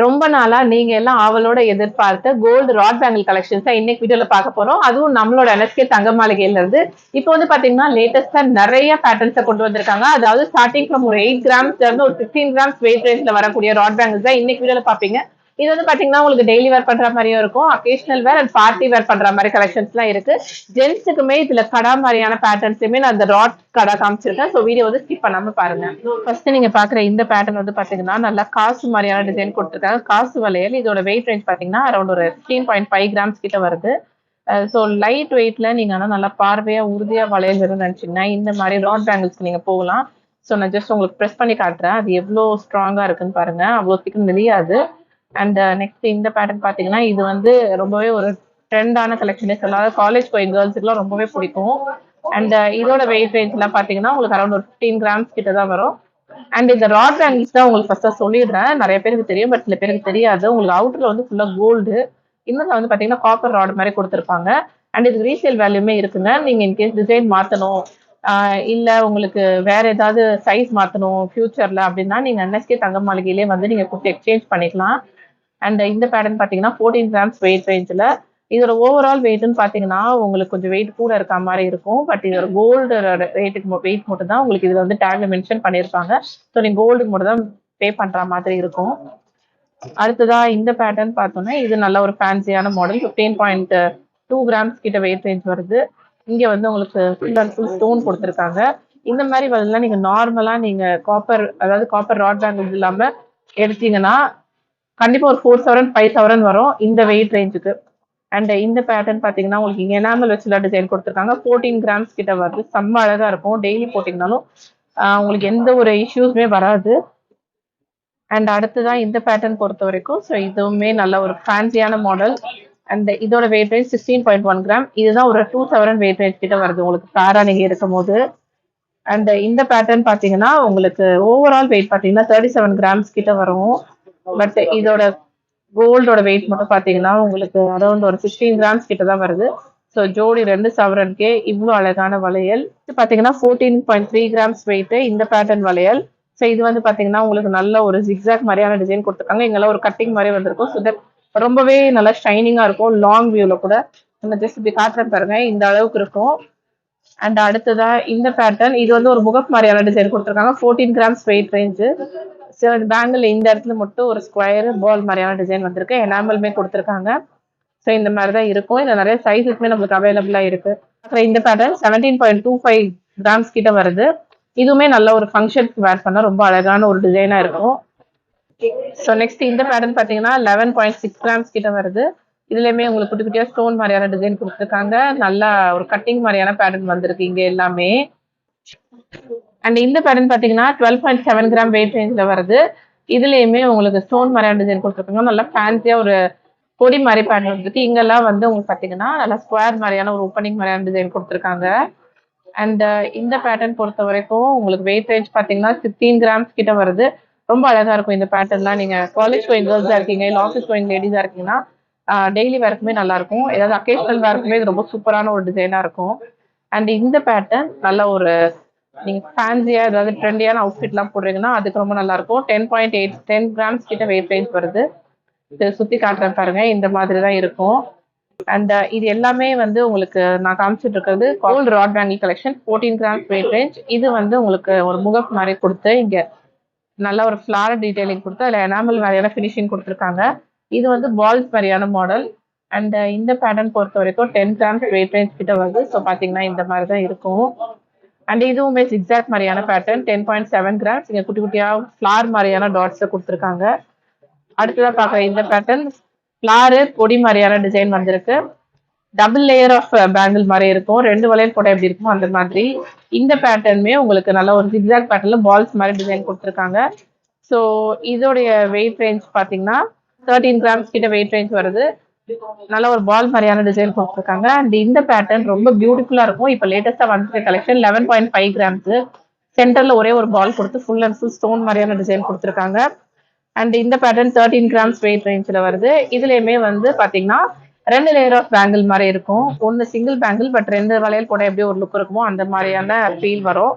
ரொம்ப நாளா நீங்க எல்லாம் ஆவலோட எதிர்பார்த்த கோல்டு ராட் பேங்கிள் கலெக்ஷன்ஸ் இன்னைக்கு வீடியோல பார்க்க போறோம். அதுவும் நம்மளோட NSK தங்க மாளிகையில இருந்து. இப்போ வந்து பாத்தீங்கன்னா லேட்டஸ்டா நிறைய பேட்டர்ன்ஸ் கொண்டு வந்திருக்காங்க. அதாவது ஸ்டார்டிங் ஃப்ரம் ஒரு 8 கிராம்ஸ்ல இருந்து ஒரு 15 கிராம்ஸ் வெயிட் ரேஞ்ச்ல வரக்கூடிய ராட் பேங்கிள்ஸ் தான் இன்னைக்கு வீடியோல பாப்பீங்க. இது வந்து பாத்தீங்கன்னா உங்களுக்கு டெய்லி வேர் பண்ற மாதிரியும் இருக்கும், occasional wear and party wear பண்ற மாதிரி கலெக்ஷன்ஸ் எல்லாம் இருக்கு. ஜென்ஸுக்குமே இதுல கடா மாதிரியான பேட்டர்ன்ஸுமே நான் அந்த ராட் கடா காமிச்சிருக்கேன். ஸோ வீடியோ வந்து ஸ்கிப் பண்ணாம பாருங்க. ஃபர்ஸ்ட் நீங்க பாக்குற இந்த பேட்டர்ன் வந்து பாத்தீங்கன்னா நல்லா காசு மாதிரியான டிசைன் கொடுத்துருக்காங்க. காசு வளையல். இதோட வெயிட் ரேஞ்ச் பாத்தீங்கன்னா அரௌண்ட் ஒரு 15.5 கிராம்ஸ் கிட்ட வருது. ஸோ லைட் வெயிட்ல நீங்க ஆனா நல்லா பார்வையா உறுதியா வளையல் வேணும்னு நினைச்சீங்கன்னா இந்த மாதிரி ராட் பேங்கிள்ஸ்க்கு நீங்க போகலாம். ஸோ நான் ஜஸ்ட் உங்களுக்கு ப்ரெஸ் பண்ணி காட்டுறேன், அது எவ்வளோ ஸ்ட்ராங்கா இருக்குன்னு பாருங்க. அவ்வளோ சீக்கிரம் நெளியாது. அண்ட் நெக்ஸ்ட் இந்த பேட்டர்ன் பாத்தீங்கன்னா இது வந்து ரொம்பவே ஒரு ட்ரெண்டான கலெக்ஷனே சொல்லலாம். அதாவது காலேஜ் போய் கேர்ள்ஸுக்குலாம் ரொம்பவே பிடிக்கும். அண்ட் இதோட வெயிட் ரேஞ்ச் எல்லாம் பாத்தீங்கன்னா உங்களுக்கு அரௌண்ட் ஒரு 15 கிராம்ஸ் கிட்ட தான் வரும். அண்ட் இந்த ராட் பேங்கிள்ஸ் தான் உங்களுக்கு ஃபர்ஸ்டா சொல்லிடுறேன். நிறைய பேருக்கு தெரியும், பட் சில பேருக்கு தெரியாது. உங்களுக்கு அவுட்டர்ல வந்து ஃபுல்லா கோல்டு, இன்னும் வந்து பாத்தீங்கன்னா காப்பர் ராட் மாதிரி கொடுத்துருப்பாங்க. அண்ட் இதுக்கு ரீசேல் வேல்யூமே இருக்குங்க. நீங்க இன்கேஸ் டிசைன் மாத்தணும், இல்ல உங்களுக்கு வேற ஏதாவது சைஸ் மாத்தணும் ஃபியூச்சர்ல அப்படின்னா நீங்க NSK தங்க மாளிகையிலே வந்து நீங்க கொடுத்து எக்ஸ்சேஞ்ச் பண்ணிக்கலாம். அண்ட் இந்த பேட்டர்ன் பாத்தீங்கன்னா 14 கிராம்ஸ் வெயிட் ரேஞ்சில். இதோட ஓவரால் வெயிட்னு பாத்தீங்கன்னா உங்களுக்கு கொஞ்சம் வெயிட் கூட இருக்க மாதிரி இருக்கும். பட் இதோட கோல்டு ரேட்டுக்கு வெயிட் மட்டும் தான் உங்களுக்கு இதுல வந்து டேக்ல மென்ஷன் பண்ணியிருப்பாங்க. ஸோ நீங்க கோல்டுக்கு மட்டும் தான் பே பண்ற மாதிரி இருக்கும். அடுத்ததா இந்த பேட்டர்ன் பார்த்தோம்னா இது நல்ல ஒரு ஃபேன்சியான மாடல். 15.2 கிராம்ஸ் கிட்ட வெயிட் ரேஞ்ச் வருது. இங்க வந்து உங்களுக்கு ஃபுல் அண்ட் ஃபுல் ஸ்டோன் கொடுத்துருக்காங்க. இந்த மாதிரி வரலாம் நீங்க நார்மலா நீங்க காப்பர், அதாவது காப்பர் ராட் பேங்கிள்ஸ் இல்லாம எடுத்தீங்கன்னா கண்டிப்பா ஒரு 4,000 5,000 வரும் இந்த வெயிட் ரேஞ்சுக்கு. அண்ட் இந்த பேட்டர்ன் பாத்தீங்கன்னா உங்களுக்கு இங்க எனாமல் வச்சுல டிசைன் கொடுத்துருக்காங்க. 14 கிராம்ஸ் கிட்ட வருது. செம்ம அழகா இருக்கும். டெய்லி போட்டீங்கனாலும் உங்களுக்கு எந்த ஒரு இஷ்யூஸுமே வராது. அண்ட் அடுத்ததான் இந்த பேட்டர்ன் பொறுத்த வரைக்கும் ஸோ இதுவுமே நல்ல ஒரு ஃபேன்சியான மாடல். அண்ட் இதோட வெயிட் ரேஞ்ச் 16.1 கிராம். இதுதான் ஒரு 2,000 வெயிட் ரேஞ்ச் கிட்ட வருது உங்களுக்கு பேரா நீங்க இருக்கும் போது. அண்ட் இந்த பேட்டர்ன் பாத்தீங்கன்னா உங்களுக்கு ஓவரால் வெயிட் பாத்தீங்கன்னா 37 கிராம்ஸ் கிட்ட வரும். பட் இதோட கோல்டோட வெயிட் மட்டும் பாத்தீங்கன்னா உங்களுக்கு அரௌண்ட் ஒரு 16 கிராம்ஸ் கிட்ட தான் வருது. ஸோ ஜோடி 2 சவரனுக்கே இவ்வளோ அழகான வளையல். இது பாத்தீங்கன்னா 14.3 கிராம்ஸ் வெயிட் இந்த பேட்டர்ன் வளையல். ஸோ இது வந்து பாத்தீங்கன்னா உங்களுக்கு நல்ல ஒரு ஜிக்ஸாக் மாதிரியான டிசைன் கொடுத்துருக்காங்க. இங்கெல்லாம் ஒரு கட்டிங் மாதிரி வந்திருக்கும். ஸோ தட் ரொம்பவே நல்லா ஷைனிங்கா இருக்கும். லாங் வியூல கூட நம்ம ஜஸ்ட் இப்படி காட்டுறேன் பாருங்க, இந்த அளவுக்கு இருக்கும். அண்ட் அடுத்ததா இந்த பேட்டர்ன் இது வந்து ஒரு முகப் மாதிரியான டிசைன் கொடுத்துருக்காங்க. 14 கிராம்ஸ் வெயிட் ரேஞ்சு. ஸோ இந்த பேங்கிள் இந்த இடத்துல மட்டும் ஒரு ஸ்கொயர் பால் மாதிரியான டிசைன் வந்திருக்கு. எனாமலுமே கொடுத்துருக்காங்க. ஸோ இந்த மாதிரி தான் இருக்கும். இதுல நிறைய சைஸஸ்மே நம்மளுக்கு அவைலபிளா இருக்கு. அப்புறம் இந்த பேட்டர்ன் 17.25 கிராம்ஸ் கிட்ட வருது. இதுவுமே நல்ல ஒரு ஃபங்க்ஷனுக்கு வேர் பண்ண ரொம்ப அழகான ஒரு டிசைனா இருக்கும். ஸோ நெக்ஸ்ட் இந்த பேட்டர்ன் பாத்தீங்கன்னா 11.6 கிராம்ஸ் கிட்ட வருது. இதுலயுமே உங்களுக்கு குட்டி குட்டியா ஸ்டோன் மாதிரியான டிசைன் கொடுத்துருக்காங்க. நல்லா ஒரு கட்டிங் மாதிரியான பேட்டர்ன் வந்திருக்கு இங்க எல்லாமே. அண்ட் இந்த பேட்டர்ன் பாத்தீங்கன்னா 12.7 கிராம் வெயிட் ரேஞ்ச்ல வருது. இதுலயுமே உங்களுக்கு ஸ்டோன் மாதிரியான டிசைன் கொடுத்துருக்காங்க. நல்லா ஃபேன்சியா ஒரு கொடி மாதிரி பேட்டர்ன் வந்துருக்கு. இங்கெல்லாம் வந்து உங்களுக்கு பாத்தீங்கன்னா நல்லா ஸ்கொயர் மாதிரியான ஒரு ஓப்பனிங் மாதிரியான டிசைன் கொடுத்துருக்காங்க. அண்ட் இந்த பேட்டர்ன் பொறுத்த வரைக்கும் உங்களுக்கு வெயிட் ரேஞ்ச் பாத்தீங்கன்னா 16 கிராம்ஸ் கிட்ட வருது. ரொம்ப அழகா இருக்கும் இந்த பேட்டர்ன்லாம். நீங்க காலேஜ் கோயிங் கேர்ள்ஸா இருக்கீங்க, இல்லை ஆஃபீஸ் கோயிங் லேடிஸா இருக்கீங்கன்னா டெய்லி வேர்க்குமே நல்லா இருக்கும். ஏதாவது அக்கேஷனல் வேர்க்குமே இது ரொம்ப சூப்பரான ஒரு டிசைனா இருக்கும். அண்ட் இந்த பேட்டர்ன் நல்ல ஒரு நீங்க ஃபேன்சியா ஏதாவது ட்ரெண்டியான அவுட்ஃபிட்லாம் போடுறீங்கன்னா அதுக்கு ரொம்ப நல்லா இருக்கும். 10 கிராம்ஸ் கிட்ட வெயிட் ரேஞ்ச் வருது. இது சுத்தி காட்டுறேன் பாருங்க, இந்த மாதிரி தான் இருக்கும். அண்ட் இது எல்லாமே வந்து உங்களுக்கு நான் காமிச்சிட்டு இருக்கிறது gold rod bangle collection. 14 grams weight range. இது வந்து உங்களுக்கு ஒரு முகப் மாதிரி கொடுத்து இங்க நல்ல ஒரு ஃபிளாரல் டீடைலிங் கொடுத்து அதில் எனாமல் மாதிரியான ஃபினிஷிங் கொடுத்துருக்காங்க. இது வந்து பால்ஸ் மாதிரியான மாடல். அண்ட் இந்த பேட்டர்ன் பொறுத்த வரைக்கும் 10 கிராம்ஸ் வெயிட் ரேஞ்ச் கிட்ட வருது. ஸோ பாத்தீங்கன்னா இந்த மாதிரி தான் இருக்கும். அண்ட் இதுவுமே ஜிக்ஸாக் மாதிரியான பேட்டர்ன் 10.7 கிராம்ஸ். இங்க குட்டி குட்டியா ஃபிளார் மாதிரியான டாட்ஸ் கொடுத்துருக்காங்க. அடுத்ததான் பாக்குற இந்த பேட்டர்ன் ஃபிளாரு கொடி மாதிரியான டிசைன் வந்திருக்கு. டபுள் லேயர் ஆஃப் பேங்கிள் மாதிரி இருக்கும். 2 வளையல் போட்டா எப்படி இருக்குமோ அந்த மாதிரி. இந்த பேட்டர்னுமே உங்களுக்கு நல்ல ஒரு ஜிக்ஸாக் பேட்டர்ன்ல பால்ஸ் மாதிரி டிசைன் கொடுத்துருக்காங்க. ஸோ இதோடைய வெயிட் ரேஞ்ச் பாத்தீங்கன்னா 13 கிராம்ஸ் கிட்ட வெயிட் ரேஞ்ச் வருது. நல்ல ஒரு பால் மாதிரியான டிசைன் கொடுத்துருக்காங்க. அண்ட் இந்த பேட்டர்ன் ரொம்ப பியூட்டிஃபுல்லா இருக்கும். இப்போ லேட்டஸ்டா வந்துருக்க கலெக்ஷன் 11.5 கிராம்ஸ். சென்டர்ல ஒரே ஒரு பால் கொடுத்து ஃபுல் அண்ட் ஃபுல் ஸ்டோன் மாதிரியான டிசைன் கொடுத்துருக்காங்க. அண்ட் இந்த பேட்டர்ன் 13 கிராம்ஸ் வெயிட் ரேஞ்சில் வருது. இதுலயுமே வந்து பாத்தீங்கன்னா 2 லேயர் ஆஃப் பேங்கிள் மாதிரி இருக்கும். ஒன்னு சிங்கிள் பேங்கிள், பட் 2 வளையல் போட எப்படி ஒரு லுக் இருக்குமோ அந்த மாதிரியான ஃபீல் வரும்.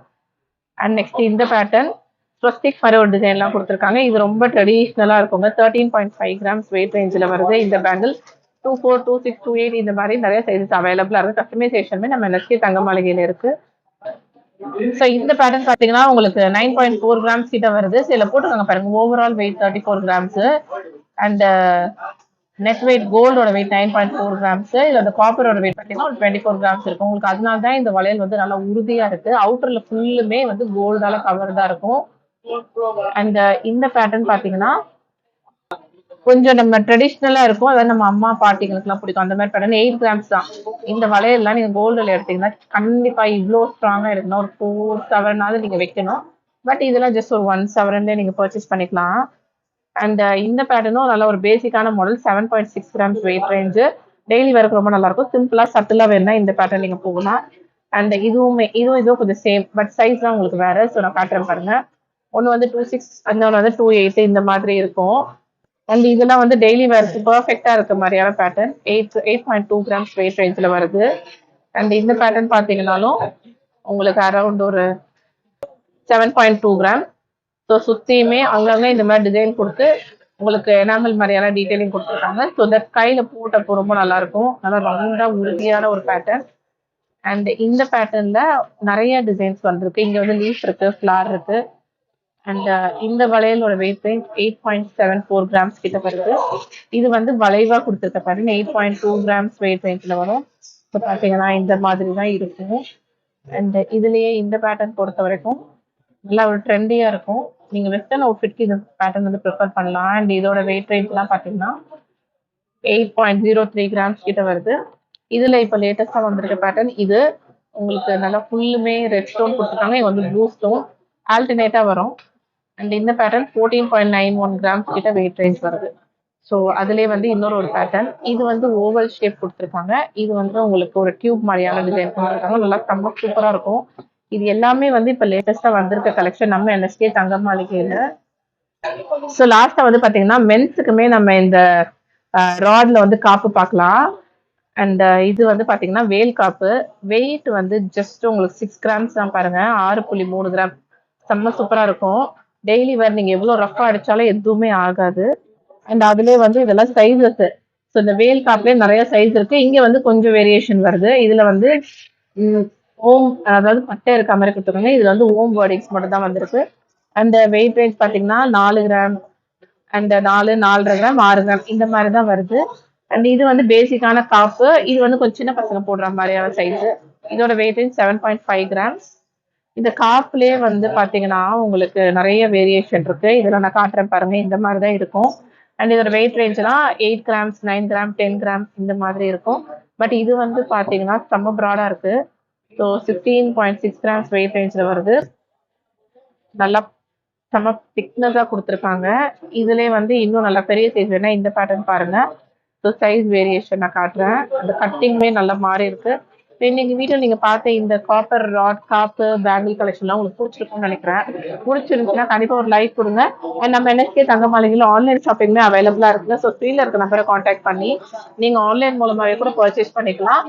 அண்ட் நெக்ஸ்ட் இந்த பேட்டர்ன் ஸ்வஸ்திக் மாதிரி ஒரு டிசைன்லாம் கொடுத்துருக்காங்க. இது ரொம்ப ட்ரெடிஷ்னலாக இருக்குங்க. 13.5 கிராம்ஸ் வெயிட் ரேஞ்சில் வருது இந்த பேங்கிள். 24, 26, 28 இந்த மாதிரி நிறைய சைஸஸ் அவைலபிளாக இருக்குது. கஸ்டமைசேஷனுமே நம்ம NSK தங்க மாளிகையில் இருக்குது. ஸோ இந்த பேட்டர்ன் பார்த்தீங்கன்னா உங்களுக்கு 9.4 கிராம்ஸ் கிட்ட வருது. சில போட்டுருக்காங்க பாருங்க. Overall weight 34 grams and net weight கோல்டோட வெயிட் 9.4 கிராம்ஸ். இதோட காப்பரோட வெயிட் பார்த்தீங்கன்னா ஒரு 24 கிராம்ஸ் இருக்கும். உங்களுக்கு அதனால தான் இந்த வளையல் வந்து நல்லா உறுதியா இருக்கு. அவுட்டர்ல ஃபுல்லுமே வந்து கோல்டால கவர் தான் இருக்கும். அண்ட் இந்த பேட்டர்ன் பார்த்தீங்கன்னா கொஞ்சம் நம்ம ட்ரெடிஷ்னலா இருக்கும். அதாவது நம்ம அம்மா பாட்டிகளுக்குலாம் பிடிக்கும். அந்த மாதிரி பேட்டர்ன் 8 கிராம்ஸ் தான். இந்த வளையல்லாம் நீங்க கோல்டுல எடுத்தீங்கன்னா கண்டிப்பா இவ்வளோ ஸ்ட்ராங்கா இருக்குன்னா ஒரு 4 சவரனாவது நீங்க வைக்கணும். பட் இதெல்லாம் ஜஸ்ட் ஒரு 1 சவரன்ல நீங்க பர்ச்சேஸ் பண்ணிக்கலாம். அண்ட் இந்த பேட்டர்னும் நல்ல ஒரு பேசிக்கான model 7.6 grams wait range. Daily வேருக்கு ரொம்ப நல்லா இருக்கும். சிம்பிளா சட்டிலா வேணும்னா இந்த பேட்டர்ன் நீங்க போகலாம். அண்ட் இதுவும் கொஞ்சம் சேம் பட் சைஸ் தான் உங்களுக்கு வேற. ஸோ நான் காட்டுறேன் பாருங்க. ஒன்று வந்து 26 இன்னொன்று வந்து 28 இந்த மாதிரி இருக்கும். அண்ட் இதெல்லாம் வந்து டெய்லி வேருக்கு பர்ஃபெக்டா இருக்க மாதிரியான பேட்டர்ன் 8.2 கிராம்ஸ் வெயிட் ரேஞ்சில் வருது. அண்ட் இந்த பேட்டர்ன் பார்த்தீங்கன்னாலும் உங்களுக்கு அரௌண்ட் ஒரு 7.2 கிராம். ஸோ சுத்தியுமே அங்கங்க இந்த மாதிரி டிசைன் கொடுத்து உங்களுக்கு எனாமல் மாதிரியான டீட்டெயிலிங் கொடுத்துருக்காங்க. ஸோ தட் கையில போட்டப்போ ரொம்ப நல்லா இருக்கும். நல்லா ரவுண்டா உறுதியான ஒரு பேட்டர்ன். அண்ட் இந்த பேட்டர்ன்ல நிறைய டிசைன்ஸ் வந்திருக்கு. இங்க வந்து லீஃப் இருக்கு, ஃபிளார் இருக்கு. அண்ட் இந்த வளையலோட வெயிட் ரேஞ்ச் 8.74 கிராம்ஸ் கிட்ட வருது. இது வந்து வளைவா கொடுத்துருக்க பேட்டர்ன் 8.2 கிராம்ஸ் வெயிட் ரேஞ்சில் வரும். இப்போ பார்த்தீங்கன்னா இந்த மாதிரி தான் இருக்கும். அண்ட் இதுலயே இந்த பேட்டர்ன் பொறுத்த வரைக்கும் நல்லா ஒரு ட்ரெண்டியா இருக்கும். நீங்க வெஸ்டர்ன் அவுட்ஃபிட்க்கு இந்த பேட்டர்ன் வந்து ப்ரிஃபர் பண்ணலாம். அண்ட் இதோட வெயிட் ரேஞ்ச்லாம் பார்த்தீங்கன்னா 8.03 கிராம்ஸ் கிட்ட வருது. இதுல இப்போ லேட்டஸ்டா வந்திருக்க பேட்டர்ன் இது. உங்களுக்கு நல்லா ஃபுல்லுமே ரெட் ஸ்டோன் கொடுத்துருக்காங்க. இது வந்து ப்ளூ ஸ்டோன் ஆல்டர்னேட்டா வரும். அண்ட் இந்த பேட்டர்ன் 14.91 கிராம்ஸ் கிட்ட வெயிட் ரேஞ்ச் வருது. ஸோ அதுலேயே வந்து இன்னொரு ஒரு பேட்டர்ன். இது வந்து ஓவல் ஷேப் கொடுத்துருக்காங்க. இது வந்து உங்களுக்கு ஒரு டியூப் மாதிரியான டிசைன் கொடுத்துருக்காங்க. நல்லா ரொம்ப சூப்பரா இருக்கும். இது எல்லாமே வந்து இப்போ லேட்டஸ்டா வந்திருக்க கலெக்ஷன் நம்ம NSK தங்க மாளிகையில. ஸோ லாஸ்டா வந்து பாத்தீங்கன்னா மென்ஸுக்குமே நம்ம இந்த ராட்ல வந்து காப்பு பார்க்கலாம். அண்ட் இது வந்து பாத்தீங்கன்னா வேல் காப்பு. வெயிட் வந்து ஜஸ்ட் உங்களுக்கு 6 கிராம்ஸ் தான் பாருங்க. 6.3 கிராம். செம்ம சூப்பரா இருக்கும். டெய்லி வேர் நீங்க எவ்வளவு ரஃபா அடிச்சாலும் எதுவுமே ஆகாது. அண்ட் அதுலயே வந்து இதெல்லாம் சைஸஸ். ஸோ இந்த வேல் காப்லயே நிறைய சைஸ் இருக்கு. இங்க வந்து கொஞ்சம் வேரியேஷன் வருது. இதுல வந்து ஓம் அதாவது பட்டை இருக்க மாதிரி கொடுத்துருக்காங்க. இதுல வந்து ஓம் வேர்டிங்ஸ் மட்டும் தான் வந்திருக்கு. அந்த வெயிட் ரேஞ்ச் பாத்தீங்கன்னா 4 கிராம் அண்ட் 4, 4.5 கிராம், 6 கிராம் இந்த மாதிரி தான் வருது. அண்ட் இது வந்து பேசிக்கான காப்பு. இது வந்து கொஞ்சம் சின்ன பசங்க போடுற மாதிரியான சைஸ். இதோட வெயிட் ரேஞ்ச் 7.5 கிராம்ஸ். இந்த காப்புலயே வந்து பாத்தீங்கன்னா உங்களுக்கு நிறைய வேரியேஷன் இருக்கு. இதுல நான் காட்டுறேன் பாருங்க. இந்த மாதிரி தான் இருக்கும். அண்ட் இதோட வெயிட் ரேஞ்ச்லாம் 8 கிராம்ஸ், 9 கிராம், 10 கிராம் இந்த மாதிரி இருக்கும். பட் இது வந்து பாத்தீங்கன்னா செம்ம ப்ராடா இருக்கு. ஸோ 16.6 கிராம்ஸ் வெயிட் ரேஞ்சில் வருது. நல்லா செம்ம திக்னஸா கொடுத்துருக்காங்க. இதுலயே வந்து இன்னும் நல்லா பெரிய சைஸ் வேணா இந்த பேட்டர்ன் பாருங்க. ஸோ சைஸ் வேரியேஷன் நான் காட்டுறேன். அந்த கட்டிங்குமே நல்லா மாறி இருக்கு. இன்னைக்கு வீட்டில் நீங்க பார்த்த இந்த காப்பர் ராட் காப்பு பேங்கிள் கலெக்ஷன்லாம் உங்களுக்கு பிடிச்சிருக்கும்னு நினைக்கிறேன். பிடிச்சிருந்துச்சுன்னா கண்டிப்பா ஒரு லைக் கொடுங்க. அண்ட் நம்ம NSK தங்க மாளிகையில் ஆன்லைன் ஷாப்பிங்குமே அவைலபிளா இருக்குங்க. ஸோ ஸ்க்ரீன்ல இருக்க நம்பரை கான்டாக்ட் பண்ணி நீங்க ஆன்லைன் மூலமாவே கூட பர்ச்சேஸ் பண்ணிக்கலாம்.